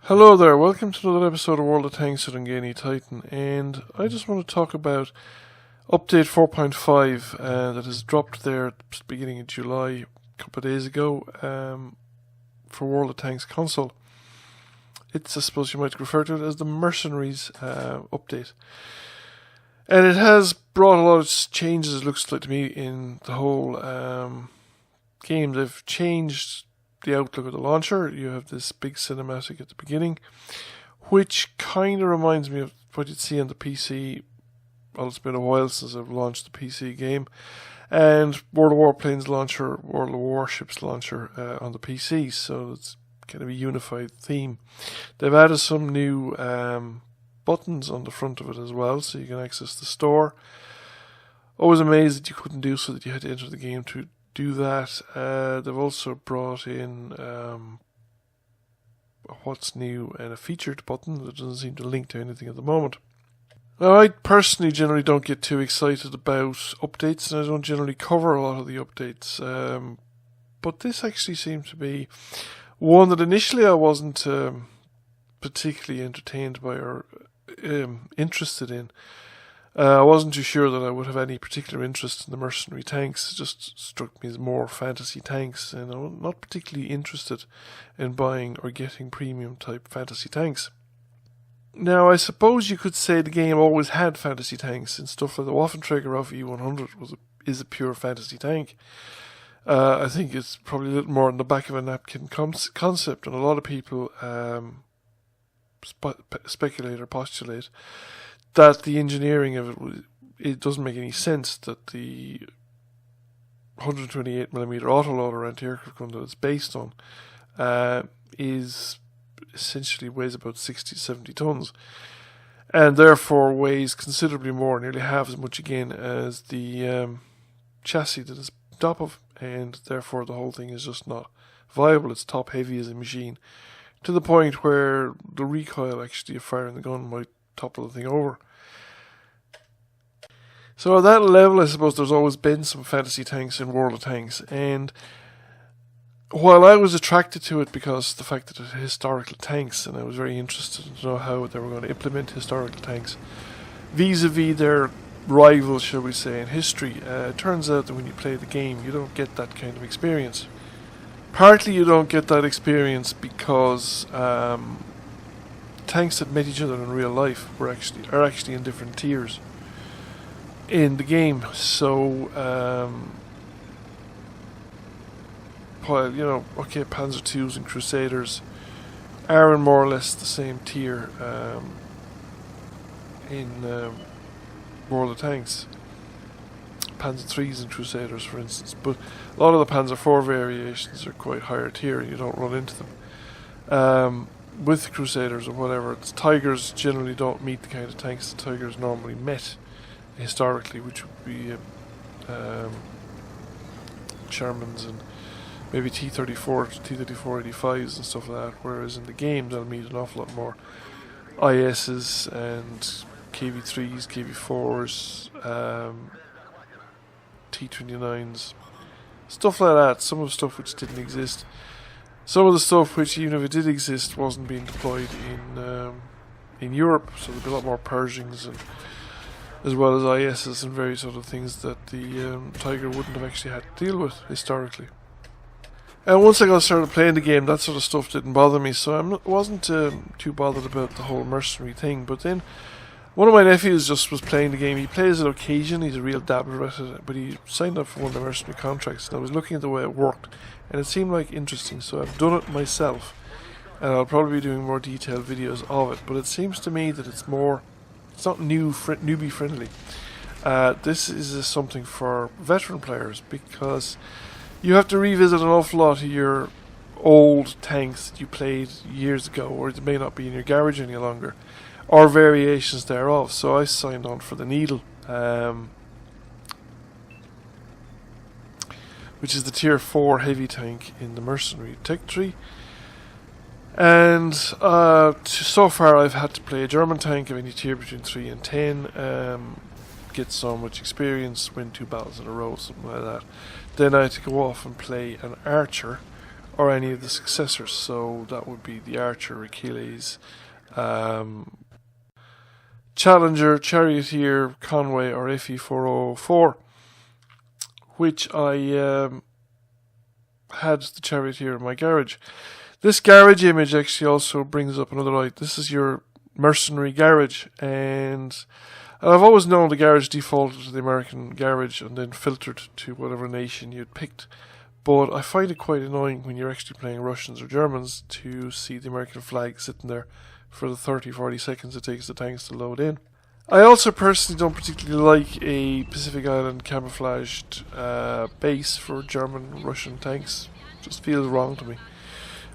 Hello there, welcome to another episode of World of Tanks with Ungainly Titan, and I just want to talk about update 4.5 that has dropped there at the beginning of July, a couple of days ago, for World of Tanks console. It's, I suppose you might refer to it as the Mercenaries update. And it has brought a lot of changes, it looks like to me, in the whole game. They've changed the outlook of the launcher. You have this big cinematic at the beginning, which kind of reminds me of what you'd see on the PC. Well, it's been a while since I've launched the PC game, and World of Warplanes launcher, World of Warships launcher on the PC, so it's kind of a unified theme. They've added some new buttons on the front of it as well, so you can access the store. Always amazed that you couldn't do so, that you had to enter the game to do that. They've also brought in what's new and a featured button that doesn't seem to link to anything at the moment. Now, I personally generally don't get too excited about updates, and I don't generally cover a lot of the updates, but this actually seemed to be one that initially I wasn't particularly entertained by or interested in. I wasn't too sure that I would have any particular interest in the mercenary tanks. It just struck me as more fantasy tanks, and I'm not particularly interested in buying or getting premium type fantasy tanks. Now, I suppose you could say the game always had fantasy tanks, and stuff like the Waffenträger Alpha E100 is a pure fantasy tank. I think it's probably a little more in the back of a napkin concept, and a lot of people speculate or postulate that the engineering of it doesn't make any sense, that the 128mm autoloader anti-aircraft gun that it's based on is essentially weighs about 60-70 tons, and therefore weighs considerably more, nearly half as much again as the chassis that it's top of, and therefore the whole thing is just not viable. It's top heavy as a machine, to the point where the recoil actually of firing the gun might topple the thing over. So at that level, I suppose there's always been some fantasy tanks in World of Tanks, and while I was attracted to it because of the fact that it had historical tanks, and I was very interested to know how they were going to implement historical tanks vis-a-vis their rivals, shall we say, in history, it turns out that when you play the game, you don't get that kind of experience. Partly you don't get that experience because tanks that met each other in real life are actually in different tiers in the game. So while, Panzer IIs and Crusaders are in more or less the same tier in World of Tanks, Panzer IIIs and Crusaders for instance, but a lot of the Panzer IV variations are quite higher tier, and you don't run into them with Crusaders or whatever. Tigers generally don't meet the kind of tanks that Tigers normally met historically, which would be Shermans and maybe T-34s, T-34-85s and stuff like that, whereas in the game they'll meet an awful lot more ISs and KV-3s, KV-4s, T-29s, stuff like that. Some of the stuff which didn't exist. Some of the stuff which, even if it did exist, wasn't being deployed in Europe, so there'd be a lot more Pershings, and as well as ISs and various other things that the Tiger wouldn't have actually had to deal with historically. And once I got started playing the game, that sort of stuff didn't bother me, so I wasn't too bothered about the whole mercenary thing. But then one of my nephews just was playing the game. He plays it occasionally, he's a real dabbler at it, but he signed up for one of the mercenary contracts, and I was looking at the way it worked, and it seemed like interesting, so I've done it myself, and I'll probably be doing more detailed videos of it. But it seems to me that it's not newbie friendly. This is something for veteran players, because you have to revisit an awful lot of your old tanks that you played years ago, or they may not be in your garage any longer, or variations thereof. So I signed on for the Needle, which is the tier 4 heavy tank in the mercenary tech tree. And so far I've had to play a German tank of any tier between 3 and 10, get so much experience, win 2 battles in a row, something like that. Then I had to go off and play an archer or any of the successors. So that would be the Archer, Achilles, Challenger, Charioteer, Conway, or FE404, which I had the Charioteer in my garage. This garage image actually also brings up another light. This is your mercenary garage, and I've always known the garage defaulted to the American garage and then filtered to whatever nation you'd picked. But I find it quite annoying when you're actually playing Russians or Germans to see the American flag sitting there for the 30-40 seconds it takes the tanks to load in. I also personally don't particularly like a Pacific Island camouflaged base for German Russian tanks. It just feels wrong to me.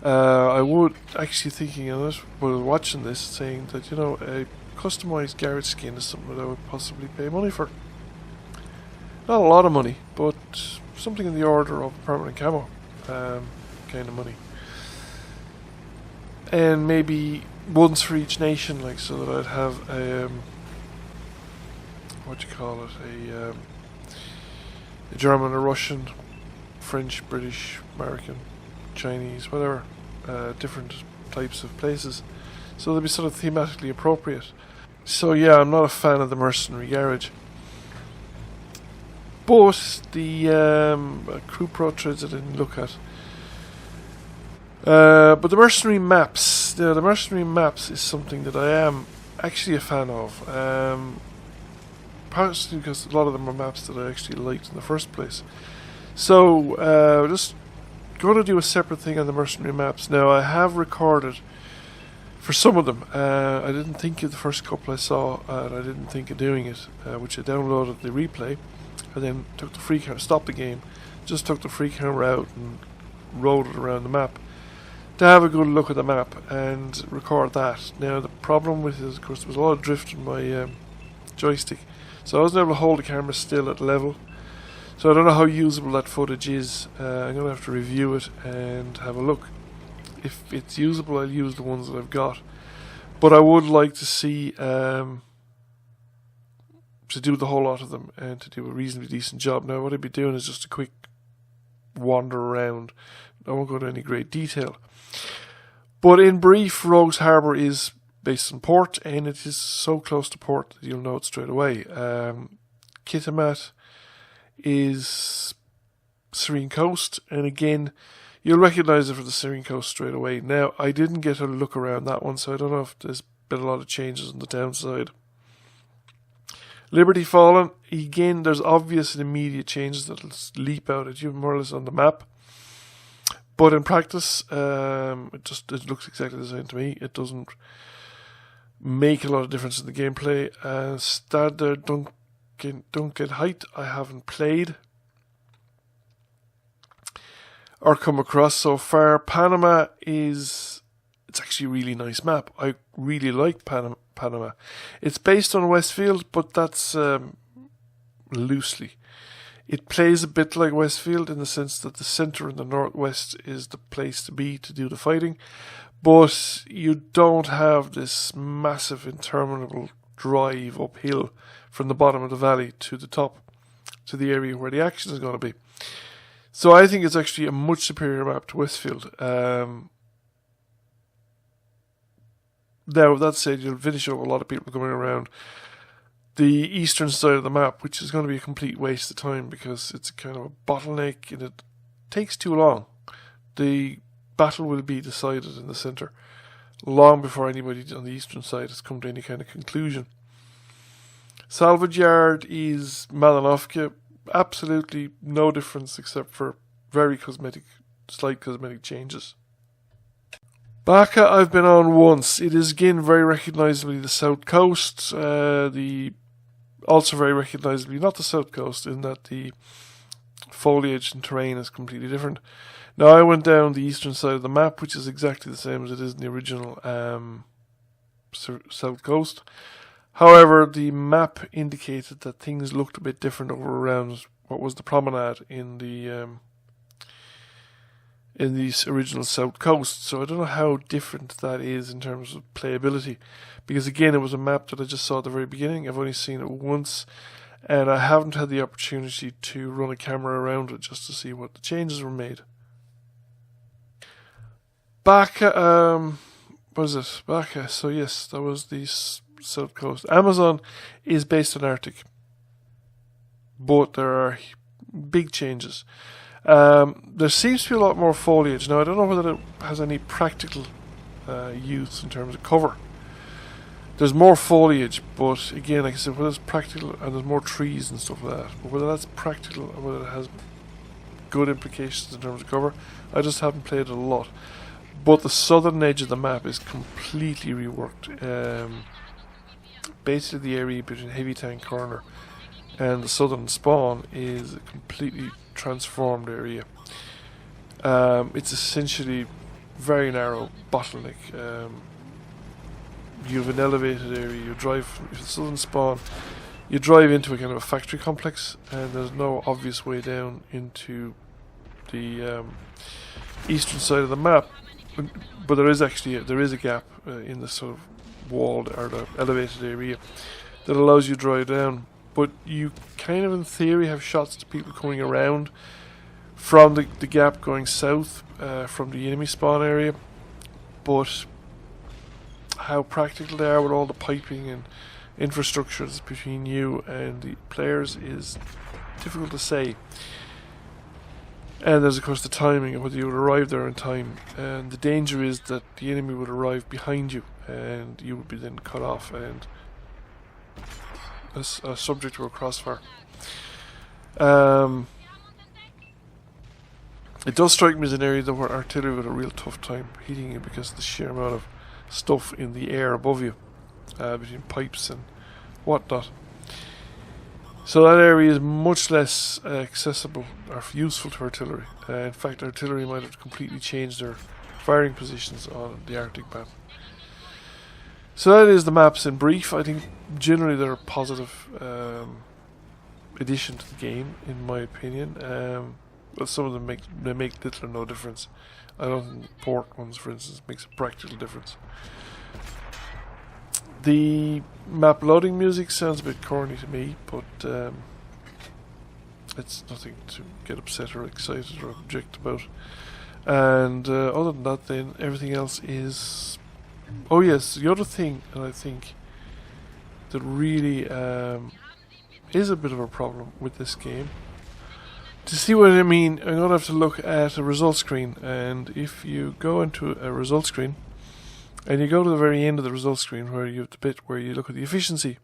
I would actually thinking of it while watching this, saying that, you know, a customized garage skin is something that I would possibly pay money for. Not a lot of money, but something in the order of permanent camo kind of money. And maybe once for each nation, like, so that I'd have a a German, a Russian, French, British, American, Chinese, whatever, different types of places. So they'll be sort of thematically appropriate. So yeah, I'm not a fan of the mercenary garage. But the Crew Pro Treads I didn't look at. But the mercenary maps, the mercenary maps is something that I am actually a fan of. Partially because a lot of them are maps that I actually liked in the first place. So just going to do a separate thing on the mercenary maps. Now I have recorded for some of them. I didn't think of the first couple I saw, and I didn't think of doing it, which I downloaded the replay, and then took the free camera, stopped the game, just took the free camera out and rode it around the map to have a good look at the map and record that. Now the problem with it is, of course, there was a lot of drift in my joystick, so I wasn't able to hold the camera still at level. So I don't know how usable that footage is. I'm going to have to review it and have a look. If it's usable, I'll use the ones that I've got. But I would like to see to do the whole lot of them and to do a reasonably decent job. Now what I'd be doing is just a quick wander around. I won't go into any great detail. But in brief, Rogues Harbour is based in port, and it is so close to port that you'll know it straight away. Kitimat is Serene Coast, and again, you'll recognise it for the Serene Coast straight away. Now, I didn't get a look around that one, so I don't know if there's been a lot of changes on the downside. Liberty Fallen, again, there's obvious and immediate changes that'll leap out at you more or less on the map. But in practice, it looks exactly the same to me. It doesn't make a lot of difference in the gameplay. Standard Don't Get Height, I haven't played or come across so far. Panama it's actually a really nice map. I really like Panama. It's based on Westfield, but that's loosely. It plays a bit like Westfield in the sense that the centre and the northwest is the place to be to do the fighting, but you don't have this massive interminable drive uphill from the bottom of the valley to the top, to the area where the action is going to be. So I think it's actually a much superior map to Westfield. Now, that said, you'll finish up a lot of people coming around the eastern side of the map, which is going to be a complete waste of time because it's kind of a bottleneck and it takes too long. The battle will be decided in the centre long before anybody on the eastern side has come to any kind of conclusion. Salvage Yard is Malinovka. Absolutely no difference except for slight cosmetic changes. Baka I've been on once. It is again very recognisably the south coast. Also very recognisably not the south coast in that the foliage and terrain is completely different. Now I went down the eastern side of the map, which is exactly the same as it is in the original south coast. However, the map indicated that things looked a bit different over around what was the promenade in the original south coast. So I don't know how different that is in terms of playability, because again, it was a map that I just saw at the very beginning. I've only seen it once, and I haven't had the opportunity to run a camera around it just to see what the changes were made. Baca, what is it? Baca. So yes, that was the south coast. Amazon is based on Arctic, but there are big changes. There seems to be a lot more foliage. Now, I don't know whether it has any practical use in terms of cover. There's more foliage, but again, like I said, whether it's practical, and there's more trees and stuff like that, but whether that's practical or whether it has good implications in terms of cover, I just haven't played it a lot. But the southern edge of the map is completely reworked. Basically, the area between Heavy Tank Corner and the southern spawn is a completely transformed area. It's essentially very narrow bottleneck. You have an elevated area. You drive from the southern spawn. You drive into a kind of a factory complex, and there's no obvious way down into the eastern side of the map. But there is actually a gap in the sort of walled or the elevated area that allows you to drive down. But you kind of, in theory, have shots to people coming around from the gap going south from the enemy spawn area. But how practical they are with all the piping and infrastructures between you and the players is difficult to say. And there's of course the timing of whether you would arrive there in time, and the danger is that the enemy would arrive behind you and you would be then cut off and subject to a crossfire. It does strike me as an area that where artillery would have a real tough time hitting you because of the sheer amount of stuff in the air above you, between pipes and whatnot. So that area is much less accessible or useful to artillery. In fact, artillery might have completely changed their firing positions on the Arctic map. So that is the maps in brief. I think generally they're a positive addition to the game, in my opinion. But some of them make little or no difference. I don't think the port ones, for instance, makes a practical difference. The map loading music sounds a bit corny to me, but it's nothing to get upset or excited or object about. And other than that, then everything else is... Oh yes, the other thing, and I think that really is a bit of a problem with this game. To see what I mean, I'm going to have to look at a result screen, and if you go into a result screen, and you go to the very end of the result screen where you have the bit where you look at the efficiency.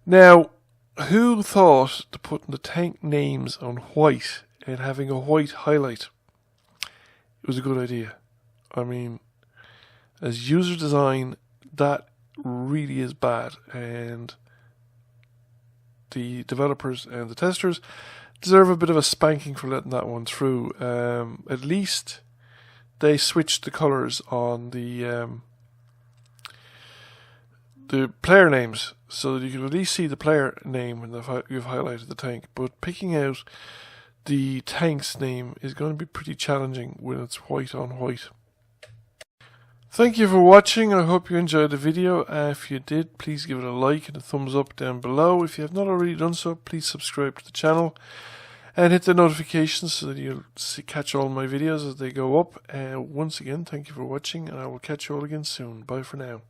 Now, who thought to putting the tank names on white and having a white highlight? It was a good idea. I mean, as user design, that really is bad, and the developers and the testers deserve a bit of a spanking for letting that one through. At least they switched the colours on the player names so that you can at least see the player name when you've highlighted the tank. But picking out the tank's name is going to be pretty challenging when it's white on white. Thank you for watching. I hope you enjoyed the video. If you did, please give it a like and a thumbs up down below. If you have not already done so, please subscribe to the channel and hit the notifications so that you'll catch all my videos as they go up. Once again, thank you for watching, and I will catch you all again soon. Bye for now.